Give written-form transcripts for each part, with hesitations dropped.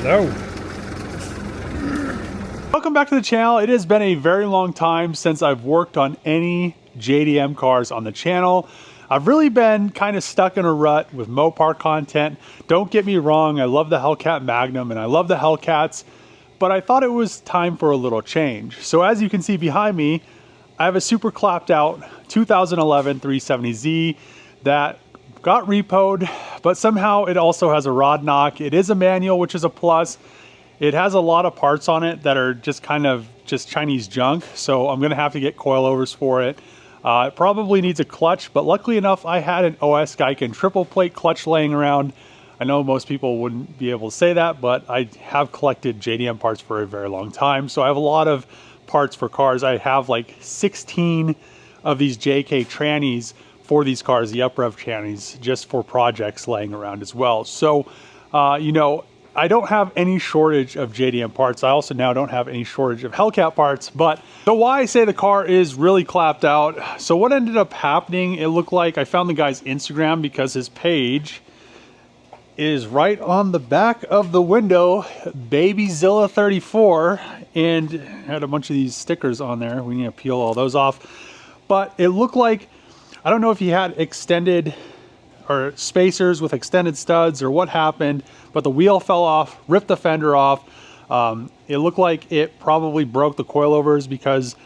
Hello. Welcome back to the channel. It has been a very long time since I've worked on any JDM cars on the channel. I've really been kind of stuck in a rut with Mopar content. Don't get me wrong, I love the Hellcat Magnum and I love the Hellcats, but I thought it was time for a little change. So as you can see behind me, I have a super clapped out 2011 370Z that got repoed, but somehow it also has a rod knock. It is a manual, which is a plus. It has a lot of parts on it that are just kind of just Chinese junk, so I'm gonna have to get coilovers for it. It probably needs a clutch, but luckily enough, I had an OS Geiken triple plate clutch laying around. I know most people wouldn't be able to say that, but I have collected JDM parts for a very long time, so I have a lot of parts for cars. I have like 16 of these JK trannies for these cars, the uprev trannies, just for projects laying around as well. So, you know, I don't have any shortage of JDM parts. I also now don't have any shortage of Hellcat parts, but so why I say the car is really clapped out. So what ended up happening, it looked like I found the guy's Instagram because his page is right on the back of the window, BabyZilla34, and had a bunch of these stickers on there. We need to peel all those off. But it looked like, I don't know if he had extended or spacers with extended studs or what happened, but the wheel fell off, ripped the fender off. It looked like it probably broke the coilovers because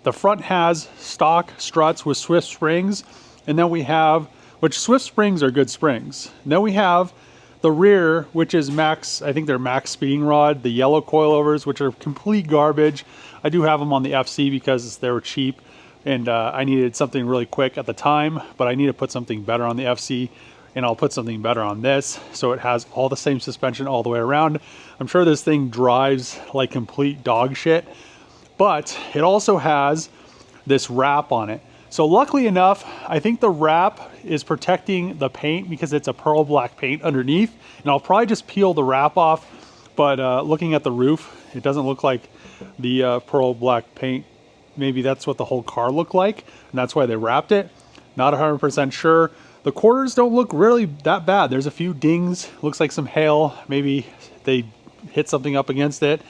the front has stock struts with Swift springs, and then we have, which Swift springs are good springs. And then we have the rear, which is max, I think they're max speeding rod, the yellow coilovers, which are complete garbage. I do have them on the FC because they were cheap, and I needed something really quick at the time, but I need to put something better on the FC, and I'll put something better on this, so it has all the same suspension all the way around. I'm sure this thing drives like complete dog shit, but it also has this wrap on it. So luckily enough, I think the wrap is protecting the paint because it's a pearl black paint underneath, and I'll probably just peel the wrap off, but looking at the roof, it doesn't look like the pearl black paint. Maybe that's what the whole car looked like, and that's why they wrapped it. Not 100% sure. The quarters don't look really that bad. There's a few dings, looks like some hail. Maybe they hit something up against it.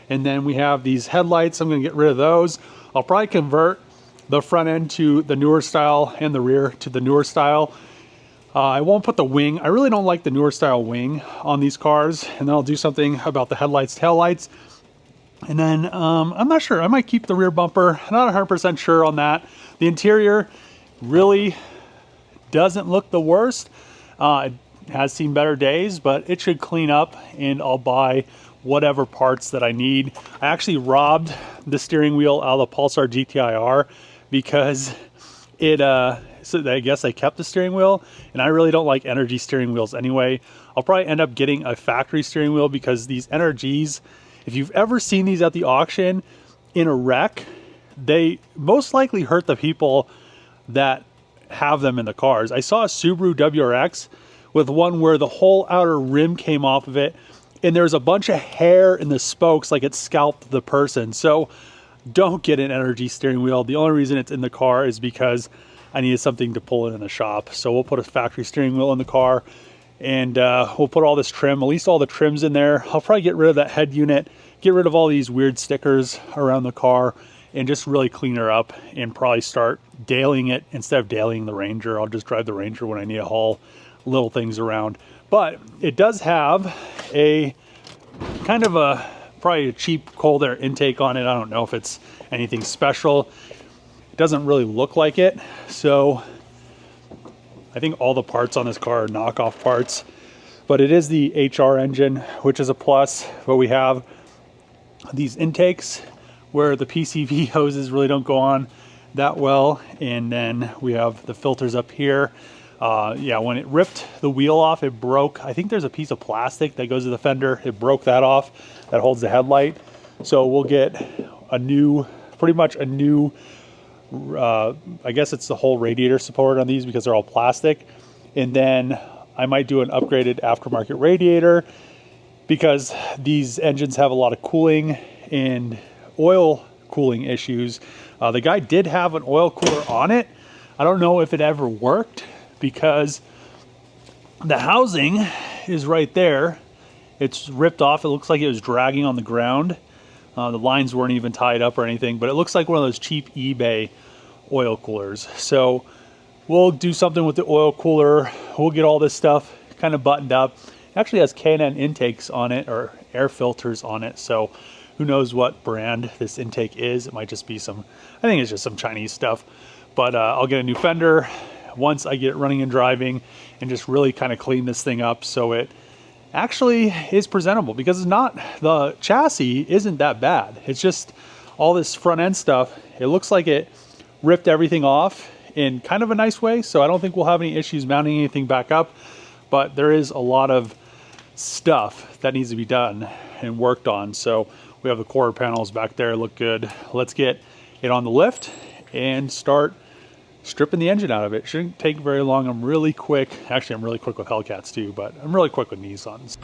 And then we have these headlights. I'm gonna get rid of those. I'll probably convert the front end to the newer style and the rear to the newer style. I won't put the wing. I really don't like the newer style wing on these cars. And then I'll do something about the headlights, taillights. And then I'm not sure, I might keep the rear bumper. Not 100% sure on that. The interior really doesn't look the worst. It has seen better days, but it should clean up, and I'll buy whatever parts that I need. I actually robbed the steering wheel out of the Pulsar GTI-R because it, so I guess I kept the steering wheel, and I really don't like energy steering wheels anyway. I'll probably end up getting a factory steering wheel because these NRGs, if you've ever seen these at the auction in a wreck, they most likely hurt the people that have them in the cars. I saw a Subaru WRX with one where the whole outer rim came off of it, and there's a bunch of hair in the spokes like it scalped the person. So don't get an energy steering wheel. The only reason it's in the car is because I needed something to pull it in the shop. So we'll put a factory steering wheel in the car, and we'll put all this trim, at least all the trims in there. I'll probably get rid of that head unit, get rid of all these weird stickers around the car, and just really clean her up, and probably start dailing it instead of dailing the Ranger. I'll just drive the Ranger when I need to haul little things around. But it does have a kind of a, probably a cheap cold air intake on it. I don't know if it's anything special. It doesn't really look like it. So I think all the parts on this car are knockoff parts, but it is the HR engine, which is a plus. But we have these intakes where the PCV hoses really don't go on that well, and then we have the filters up here. Yeah, when it ripped the wheel off, it broke. I think there's a piece of plastic that goes to the fender. It broke that off that holds the headlight. So we'll get a new, pretty much a new, I guess it's the whole radiator support on these because they're all plastic. And then I might do an upgraded aftermarket radiator because these engines have a lot of cooling and oil cooling issues. The guy did have an oil cooler on it. I don't know if it ever worked because the housing is right there, It's ripped off. It looks like it was dragging on the ground. The lines weren't even tied up or anything, but it looks like one of those cheap eBay oil coolers. So we'll do something with the oil cooler. We'll get all this stuff kind of buttoned up. It actually has K&N intakes on it, or air filters on it. So who knows what brand this intake is. It might just be some, I think it's just some Chinese stuff. But I'll get a new fender once I get it running and driving, and just really kind of clean this thing up so it actually is presentable, because it's not, the chassis isn't that bad. It's just all this front end stuff. It looks like it ripped everything off in kind of a nice way, so I don't think we'll have any issues mounting anything back up, but there is a lot of stuff that needs to be done and worked on. So we have the quarter panels back there, look good. Let's get it on the lift and start stripping the engine out of it. Shouldn't take very long. I'm really quick. Actually, I'm really quick with Hellcats too, but I'm really quick with Nissans.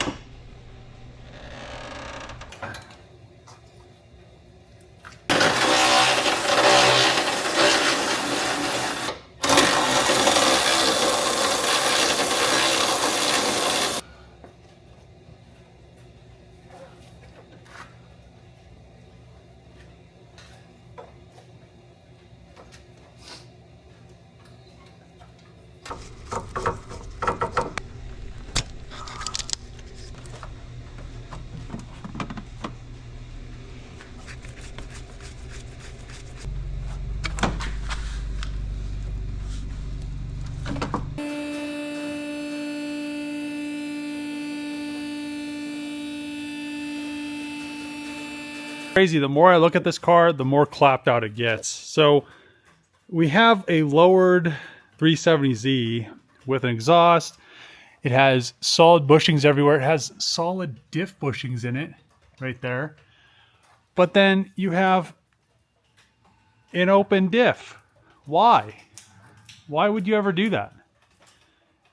Crazy, the more I look at this car, the more clapped out it gets. So we have a lowered 370Z with an exhaust. It has solid bushings everywhere. It has solid diff bushings in it right there. But then you have an open diff. Why? Why would you ever do that?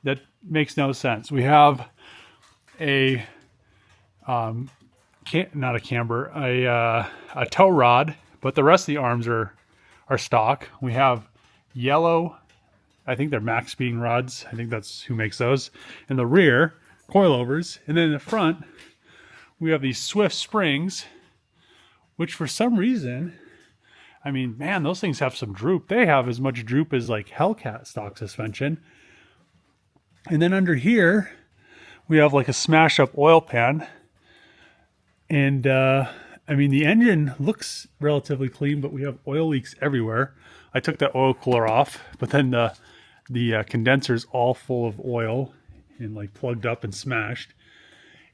That makes no sense. We have a not a camber, a tow rod, but the rest of the arms are stock. We have yellow, I think they're max being rods. I think that's who makes those. In the rear, coilovers. And then in the front, we have these Swift springs, which for some reason, I mean, man, those things have some droop. They have as much droop as like Hellcat stock suspension. And then under here, we have like a smash up oil pan. And I mean, the engine looks relatively clean, but we have oil leaks everywhere. I took that oil cooler off, but then the condenser's all full of oil and like plugged up and smashed.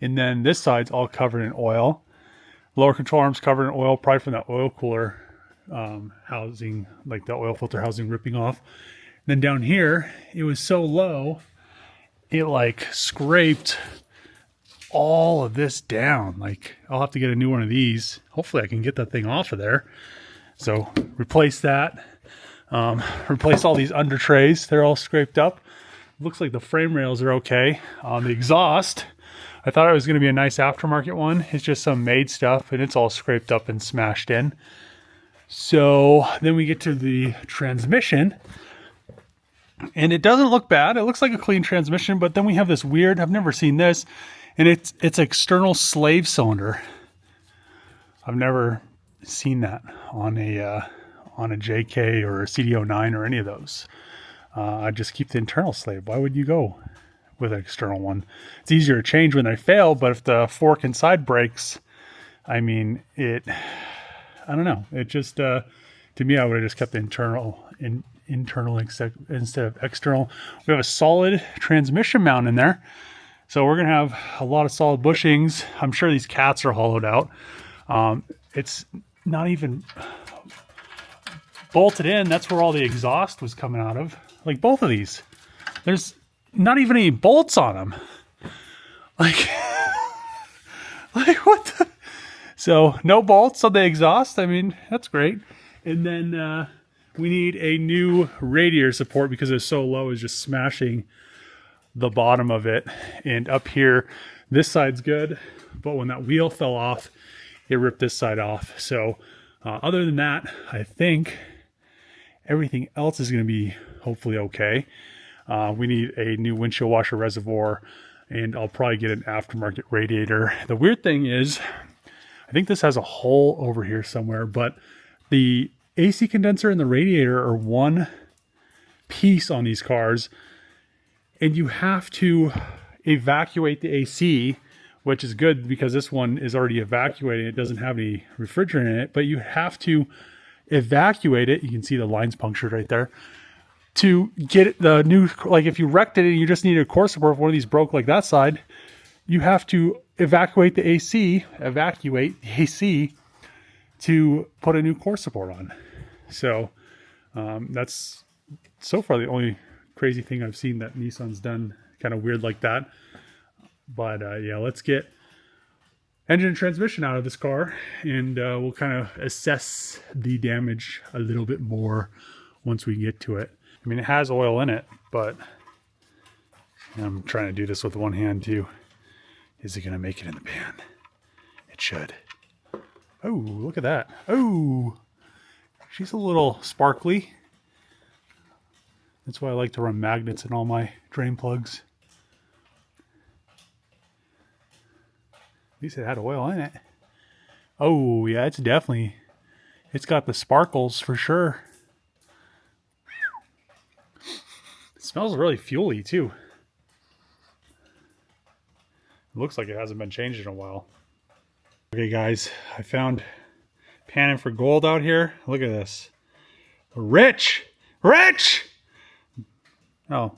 And then this side's all covered in oil. Lower control arm's covered in oil, probably from that oil cooler housing, like the oil filter housing ripping off. And then down here, it was so low, it like scraped all of this down. Like, I'll have to get a new one of these. Hopefully I can get that thing off of there. So replace that. Replace all these under trays. They're all scraped up. Looks like the frame rails are okay. The exhaust, I thought it was going to be a nice aftermarket one. It's just some made stuff, and it's all scraped up and smashed in. So then we get to the transmission, and it doesn't look bad. It looks like a clean transmission, but then we have this weird, I've never seen this, and it's external slave cylinder. I've never seen that on a JK or a CD09 or any of those. I just keep the internal slave. Why would you go with an external one? It's easier to change when they fail, but if the fork inside breaks, I mean, I don't know. It just, to me, I would have just kept the internal instead of external. We have a solid transmission mount in there. So we're going to have a lot of solid bushings. I'm sure these cats are hollowed out. It's not even bolted in. That's where all the exhaust was coming out of. Like both of these. There's not even any bolts on them. Like what the? So no bolts on the exhaust. I mean, that's great. And then we need a new radiator support because it's so low, it's just smashing the bottom of it. And up here, this side's good, but when that wheel fell off, it ripped this side off. So other than that, I think everything else is going to be hopefully okay. We need a new windshield washer reservoir. and I'll probably get an aftermarket radiator. The weird thing is, I think this has a hole over here somewhere, but the AC condenser and the radiator are one piece on these cars, and you have to evacuate the AC, which is good because this one is already evacuating. It doesn't have any refrigerant in it, but you have to evacuate it. You can see the lines punctured right there to get the new, like if you wrecked it and you just needed a core support, if one of these broke like that side, you have to evacuate the AC to put a new core support on. So that's so far the only crazy thing I've seen that Nissan's done kind of weird like that. But yeah, let's get engine and transmission out of this car, and we'll kind of assess the damage a little bit more once we get to it. I mean, it has oil in it, but I'm trying to do this with one hand too. Is it going to make it in the pan? It should. Oh, look at that. Oh, she's a little sparkly. That's why I like to run magnets in all my drain plugs. At least it had oil in it. Oh, yeah, it's got the sparkles for sure. It smells really fuely too. It looks like it hasn't been changed in a while. Okay guys, I found panning for gold out here. Look at this. Rich! Rich! Oh,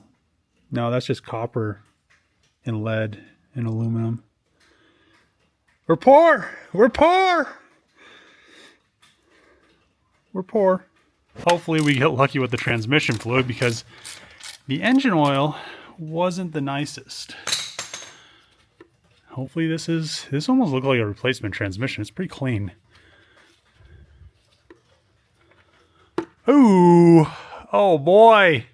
no, that's just copper and lead and aluminum. We're poor! We're poor! We're poor. Hopefully we get lucky with the transmission fluid, because the engine oil wasn't the nicest. Hopefully this almost looks like a replacement transmission. It's pretty clean. Ooh, oh boy.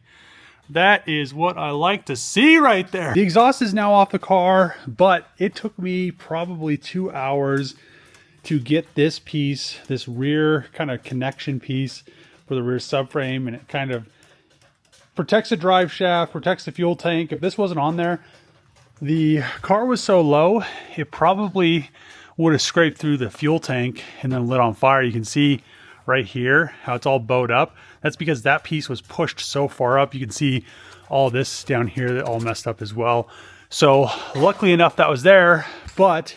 That is what I like to see right there. The exhaust is now off the car, but it took me probably 2 hours to get this piece, this rear kind of connection piece for the rear subframe, and it kind of protects the drive shaft, protects the fuel tank. If this wasn't on there, the car was so low, it probably would have scraped through the fuel tank and then lit on fire. You can see right here how it's all bowed up. That's because that piece was pushed so far up. You can see all this down here that all messed up as well. So luckily enough that was there, but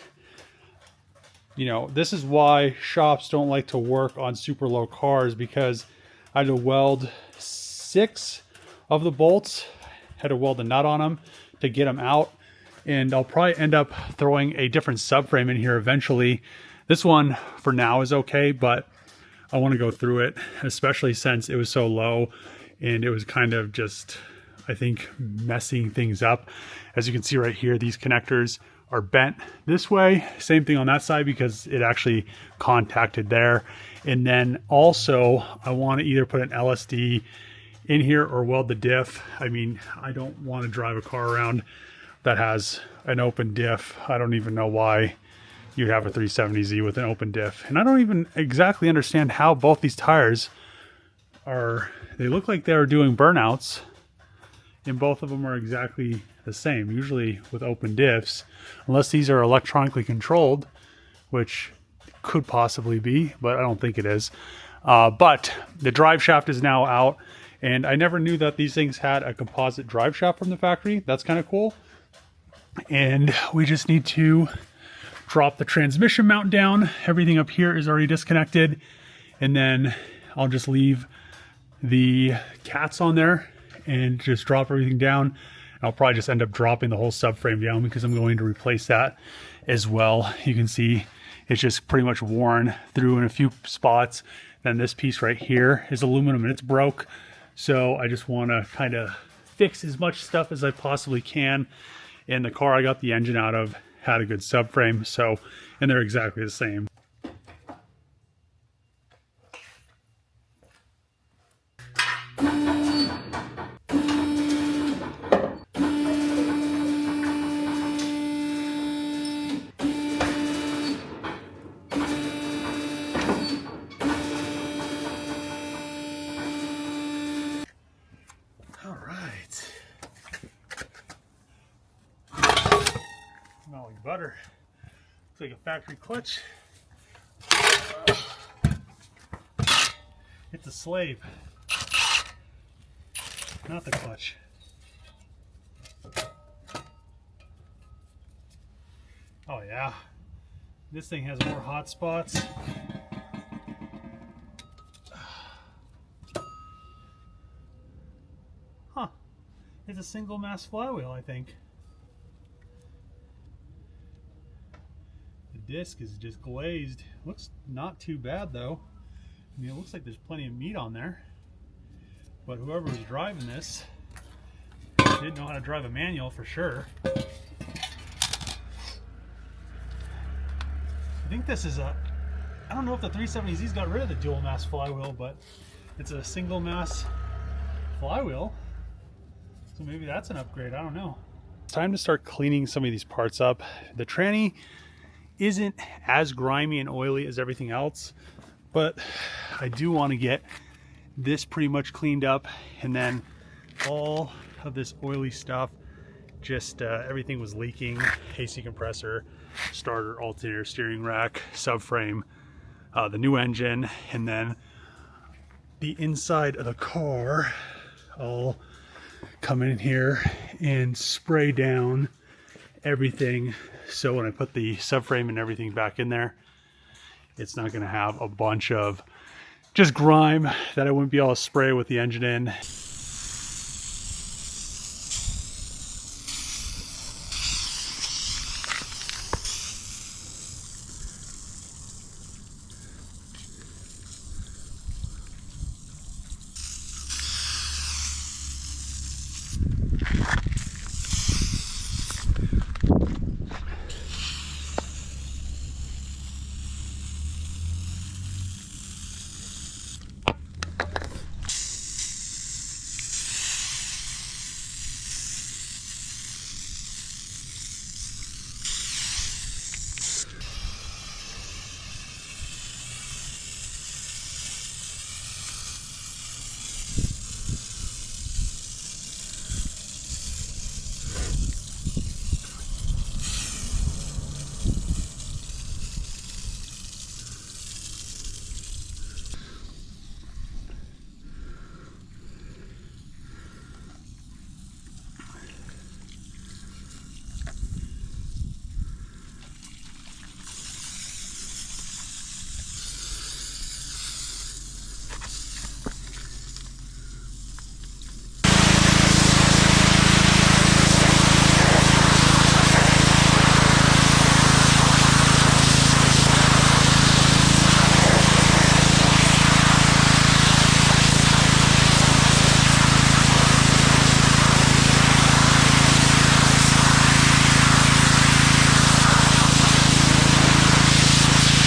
you know, this is why shops don't like to work on super low cars, because I had to weld 6 of the bolts, had to weld a nut on them to get them out. And I'll probably end up throwing a different subframe in here eventually. This one for now is okay, but I want to go through it, especially since it was so low and it was kind of just, I think, messing things up. As you can see right here, these connectors are bent this way. Same thing on that side because it actually contacted there. And then also I want to either put an LSD in here or weld the diff. I mean, I don't want to drive a car around that has an open diff. I don't even know why you'd have a 370Z with an open diff. And I don't even exactly understand how both these tires they look like they're doing burnouts, and both of them are exactly the same. Usually with open diffs, unless these are electronically controlled, which could possibly be, but I don't think it is. But the drive shaft is now out, and I never knew that these things had a composite drive shaft from the factory. That's kind of cool. And we just need to drop the transmission mount down. Everything up here is already disconnected, and then I'll just leave the cats on there and just drop everything down. I'll probably just end up dropping the whole subframe down because I'm going to replace that as well. You can see it's just pretty much worn through in a few spots. Then this piece right here is aluminum and it's broke, so I just want to kind of fix as much stuff as I possibly can. And the car I got the engine out of had a good subframe, so, and they're exactly the same. All right. like butter. Looks like a factory clutch. It's a slave, not the clutch. Oh yeah, this thing has more hot spots. Huh, it's a single mass flywheel, I think. The disc is just glazed. Looks not too bad though. I mean, it looks like there's plenty of meat on there, but whoever was driving this didn't know how to drive a manual for sure. I think this is a, I don't know if the 370Z's got rid of the dual mass flywheel, but it's a single mass flywheel. So maybe that's an upgrade, I don't know. It's time to start cleaning some of these parts up. The tranny isn't as grimy and oily as everything else, but I do want to get this pretty much cleaned up, and then all of this oily stuff, just everything was leaking. AC compressor, starter, alternator, steering rack, subframe, the new engine, and then the inside of the car. I'll come in here and spray down everything, so when I put the subframe and everything back in there, it's not going to have a bunch of just grime that I wouldn't be able to spray with the engine in.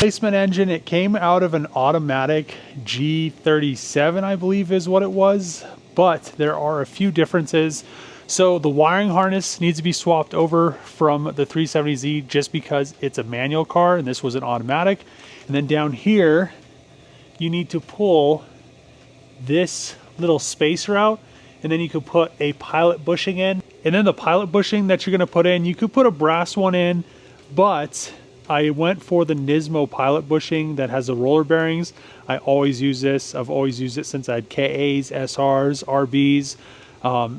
Replacement engine. It came out of an automatic G37, I believe is what it was, but there are a few differences. So the wiring harness needs to be swapped over from the 370Z just because it's a manual car and this was an automatic. And then down here, you need to pull this little spacer out, and then you could put a pilot bushing in. And then the pilot bushing that you're gonna put in, you could put a brass one in, but I went for the Nismo pilot bushing that has the roller bearings. I always use this. I've always used it since I had KAs, SRs, RBs.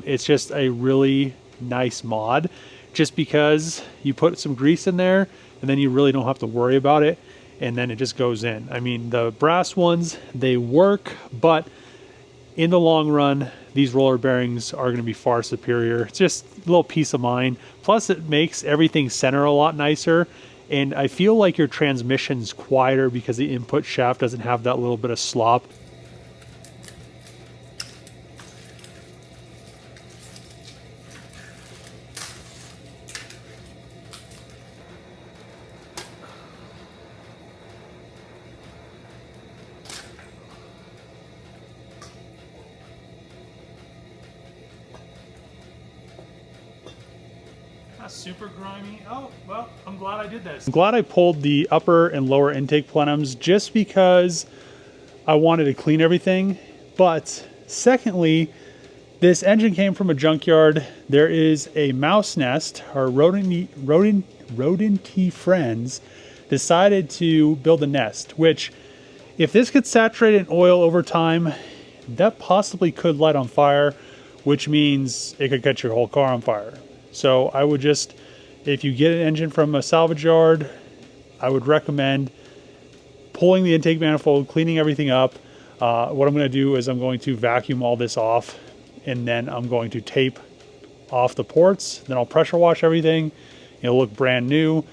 It's just a really nice mod, just because you put some grease in there and then you really don't have to worry about it, and then it just goes in. I mean, the brass ones, they work, but in the long run, these roller bearings are going to be far superior. It's just a little peace of mind. Plus, it makes everything center a lot nicer. And I feel like your transmission's quieter because the input shaft doesn't have that little bit of slop. Super grimy. Oh, well, I'm glad I did this. I'm glad I pulled the upper and lower intake plenums just because I wanted to clean everything. But secondly, This engine came from a junkyard. There is a mouse nest. Our rodenty friends decided to build a nest, which if this gets saturated in oil over time, that possibly could light on fire, which means it could catch your whole car on fire. So I would just, if you get an engine from a salvage yard, I would recommend pulling the intake manifold, cleaning everything up. What I'm going to do is I'm going to vacuum all this off, and then I'm going to tape off the ports. Then I'll pressure wash everything. It'll look brand new.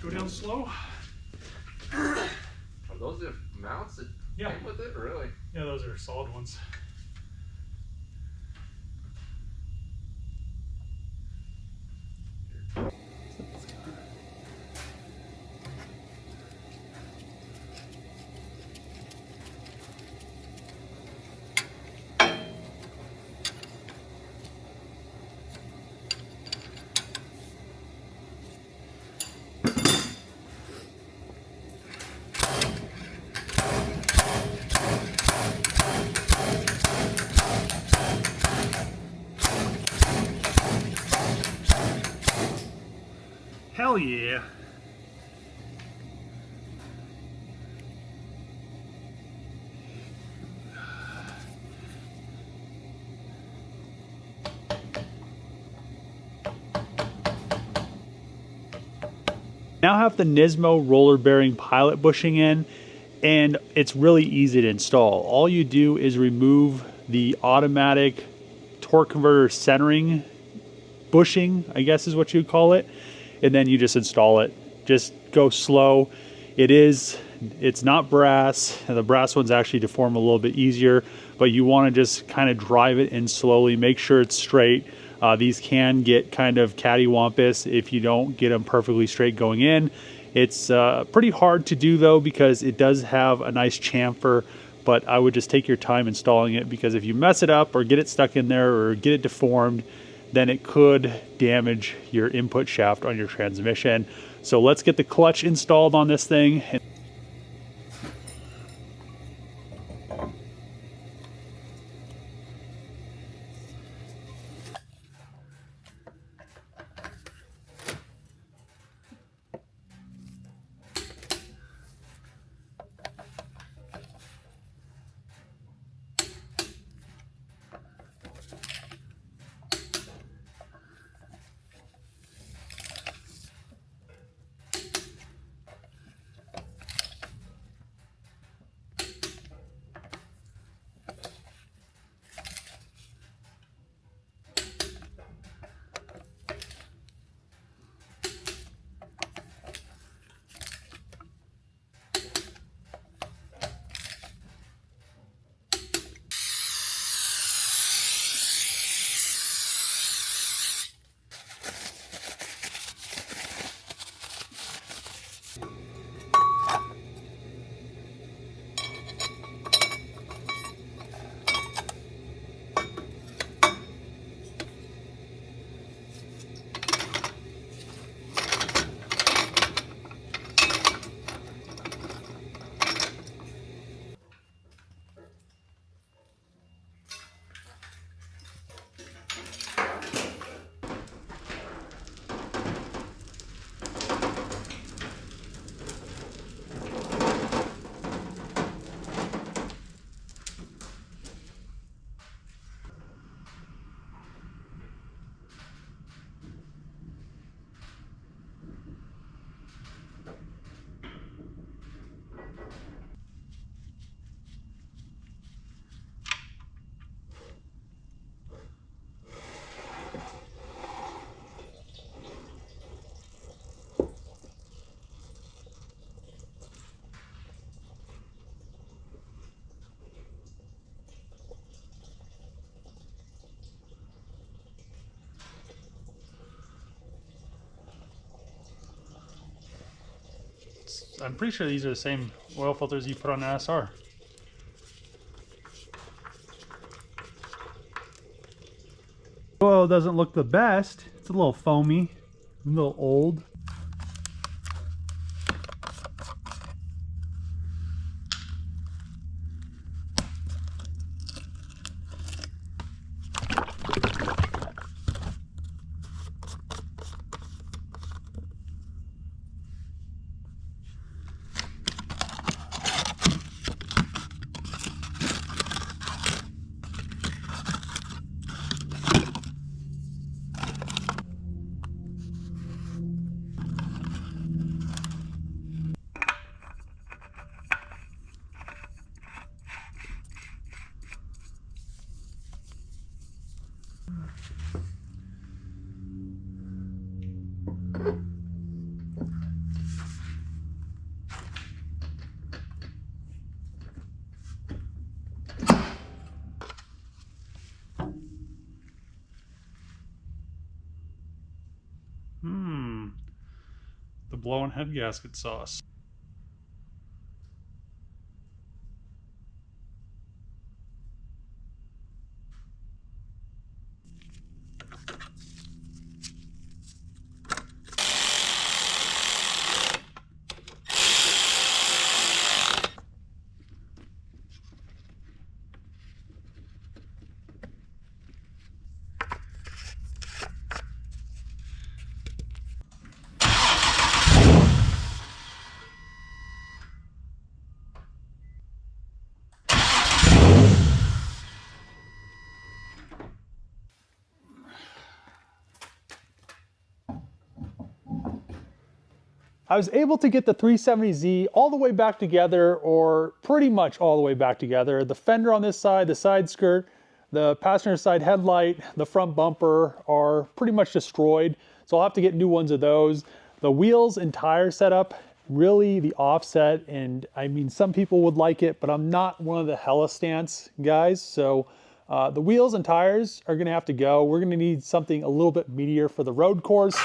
Go down slow. Are those the mounts that came with it, really? Yeah, those are solid ones. Hell yeah. Now have the Nismo roller bearing pilot bushing in, and it's really easy to install. All you do is remove the automatic torque converter centering bushing, I guess is what you'd call it, and then you just install it. Just go slow. It's not brass, and the brass ones actually deform a little bit easier, but you want to just kind of drive it in slowly, make sure it's straight. These can get kind of cattywampus if you don't get them perfectly straight going in. It's pretty hard to do though, because it does have a nice chamfer, but I would just take your time installing it, because if you mess it up or get it stuck in there or get it deformed, then it could damage your input shaft on your transmission. So let's get the clutch installed on this thing. I'm pretty sure these are the same oil filters you put on an SR. Oil doesn't look the best. It's a little foamy, a little old. The blow-in head gasket sauce. I was able to get the 370Z all the way back together, or pretty much all the way back together. The fender on this side, the side skirt, the passenger side headlight, the front bumper are pretty much destroyed. So I'll have to get new ones of those. The wheels and tire setup, really the offset, and I mean, some people would like it, but I'm not one of the hella stance guys. So the wheels and tires are gonna have to go. We're gonna need something a little bit meatier for the road course.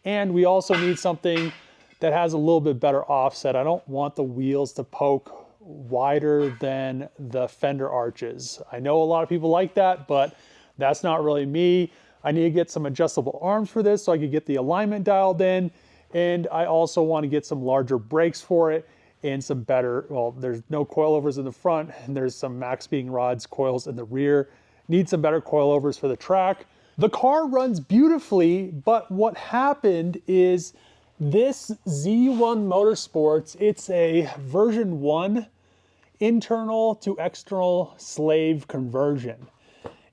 And we also need something that has a little bit better offset. I don't want the wheels to poke wider than the fender arches. I know a lot of people like that, but that's not really me. I need to get some adjustable arms for this so I can get the alignment dialed in. And I also want to get some larger brakes for it and some better, well, there's no coilovers in the front and there's some max being rods coils in the rear. Need some better coilovers for the track. The car runs beautifully, but what happened is this Z1 Motorsports, it's a version 1 internal to external slave conversion.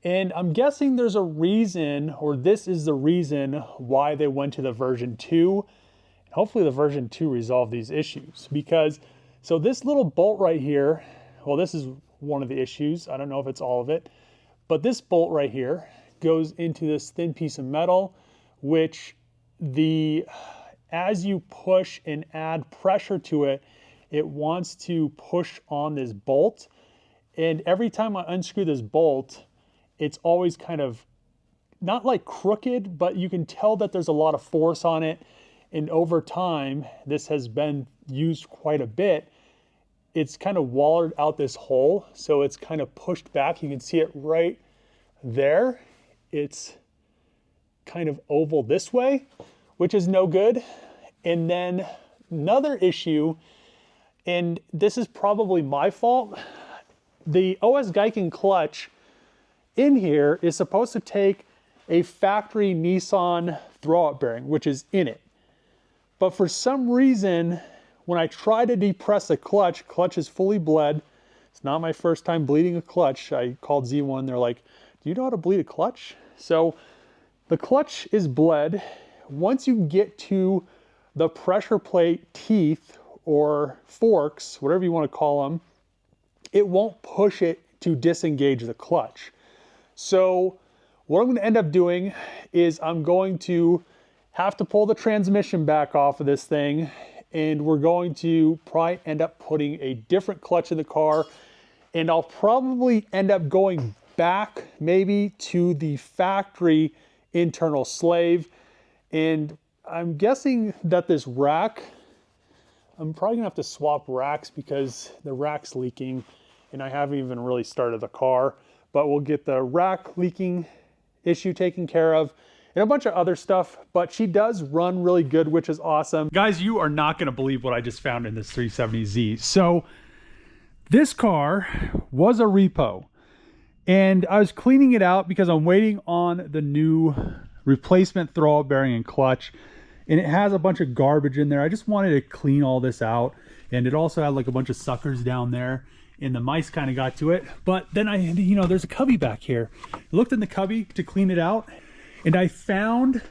And I'm guessing there's a reason, or this is the reason why they went to the version 2. Hopefully the version 2 resolved these issues, because so this little bolt right here, well, this is one of the issues. I don't know if it's all of it, but this bolt right here goes into this thin piece of metal, which as you push and add pressure to it, it wants to push on this bolt. And every time I unscrew this bolt, it's always kind of not like crooked, but you can tell that there's a lot of force on it. And over time, this has been used quite a bit. It's kind of wallered out this hole, so it's kind of pushed back. You can see it right there. It's kind of oval this way, which is no good. And then another issue, and this is probably my fault, the OS Geiken clutch in here is supposed to take a factory Nissan throwout bearing, which is in it. But for some reason, when I try to depress the clutch is fully bled. It's not my first time bleeding a clutch. I called Z1, they're like, do you know how to bleed a clutch? So the clutch is bled. Once you get to the pressure plate teeth or forks, whatever you want to call them, it won't push it to disengage the clutch. So what I'm going to end up doing is I'm going to have to pull the transmission back off of this thing, and we're going to probably end up putting a different clutch in the car, and I'll probably end up going back maybe to the factory internal slave. And I'm guessing that this rack, I'm probably gonna have to swap racks because the rack's leaking and I haven't even really started the car, but we'll get the rack leaking issue taken care of and a bunch of other stuff, but she does run really good, which is awesome. Guys, you are not gonna believe what I just found in this 370Z. So this car was a repo and I was cleaning it out because I'm waiting on the new replacement throwout bearing and clutch, and it has a bunch of garbage in there. I just wanted to clean all this out, and it also had like a bunch of suckers down there and the mice kind of got to it. But then there's a cubby back here. I looked in the cubby to clean it out and I found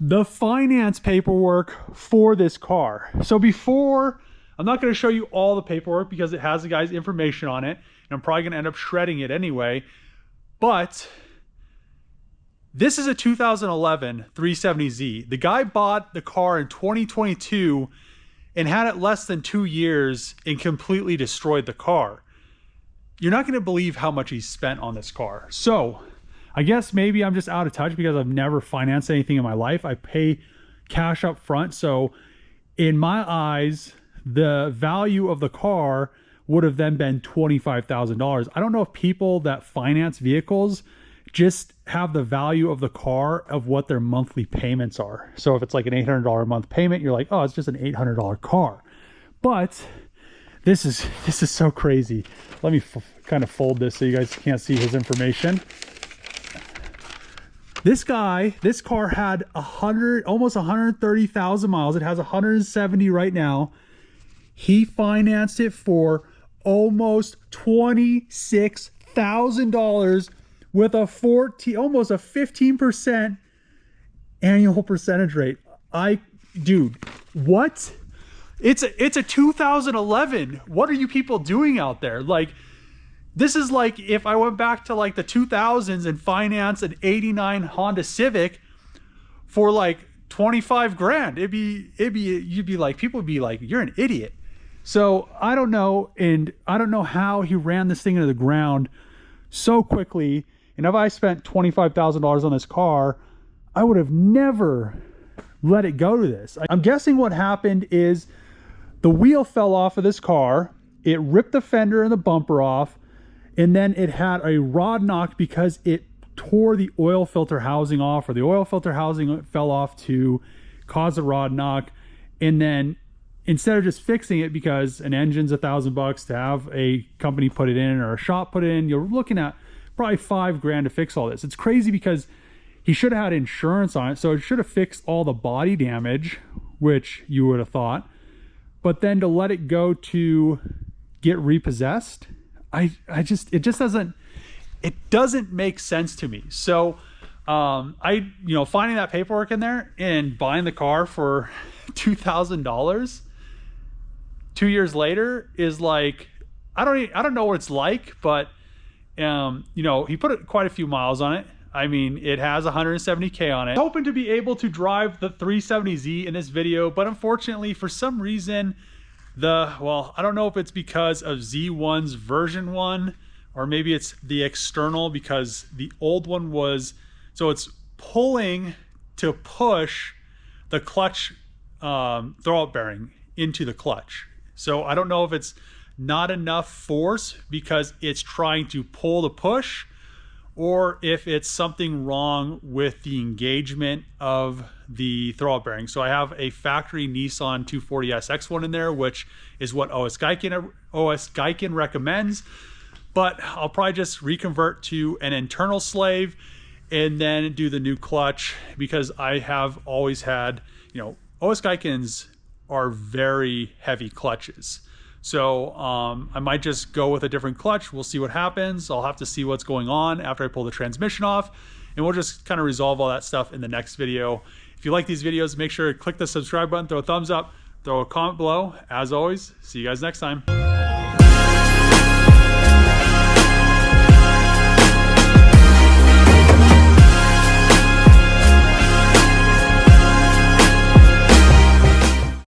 the finance paperwork for this car. So before, I'm not going to show you all the paperwork because it has the guy's information on it and I'm probably going to end up shredding it anyway, but this is a 2011 370Z. The guy bought the car in 2022 and had it less than 2 years and completely destroyed the car. You're not going to believe how much he spent on this car. So I guess maybe I'm just out of touch because I've never financed anything in my life. I pay cash up front. So in my eyes, the value of the car would have then been $25,000. I don't know if people that finance vehicles just have the value of the car of what their monthly payments are. So if it's like an $800 a month payment, you're like, oh, it's just an $800 car. But this is so crazy. Let me kind of fold this so you guys can't see his information. This car had almost 130,000 miles. It has 170 right now. He financed it for almost $26,000 with almost a 15% annual percentage rate. Dude, what? It's a 2011. What are you people doing out there? Like, this is like if I went back to like the 2000s and financed an 89 Honda Civic for like 25 grand. You'd be like, people would be like, you're an idiot. So I don't know. And I don't know how he ran this thing into the ground so quickly. And if I spent $25,000 on this car, I would have never let it go to this. I'm guessing what happened is the wheel fell off of this car. It ripped the fender and the bumper off. And then it had a rod knock because it tore the oil filter housing off, or the oil filter housing fell off to cause a rod knock. And then instead of just fixing it, because an engine's $1,000 to have a company put it in or a shop put it in, you're looking at probably $5 grand to fix all this. It's crazy because he should have had insurance on it, so it should have fixed all the body damage, which you would have thought. But then to let it go to get repossessed, it doesn't make sense to me. So finding that paperwork in there and buying the car for $2,000 2 years later is like, I don't know what it's like, but he put quite a few miles on it. I mean, it has 170K on it. I'm hoping to be able to drive the 370Z in this video, but unfortunately, for some reason, I don't know if it's because of Z1's version 1, or maybe it's the external, because the old one so it's pulling to push the clutch throwout bearing into the clutch. So I don't know if it's not enough force because it's trying to pull the push, or if it's something wrong with the engagement of the throwout bearing. So I have a factory Nissan 240SX one in there, which is what OS Geiken recommends, but I'll probably just reconvert to an internal slave and then do the new clutch, because I have always had, OS Geikens are very heavy clutches. So I might just go with a different clutch. We'll see what happens. I'll have to see what's going on after I pull the transmission off, and we'll just kind of resolve all that stuff in the next video. If you like these videos, make sure to click the subscribe button, throw a thumbs up, throw a comment below. As always, see you guys next time.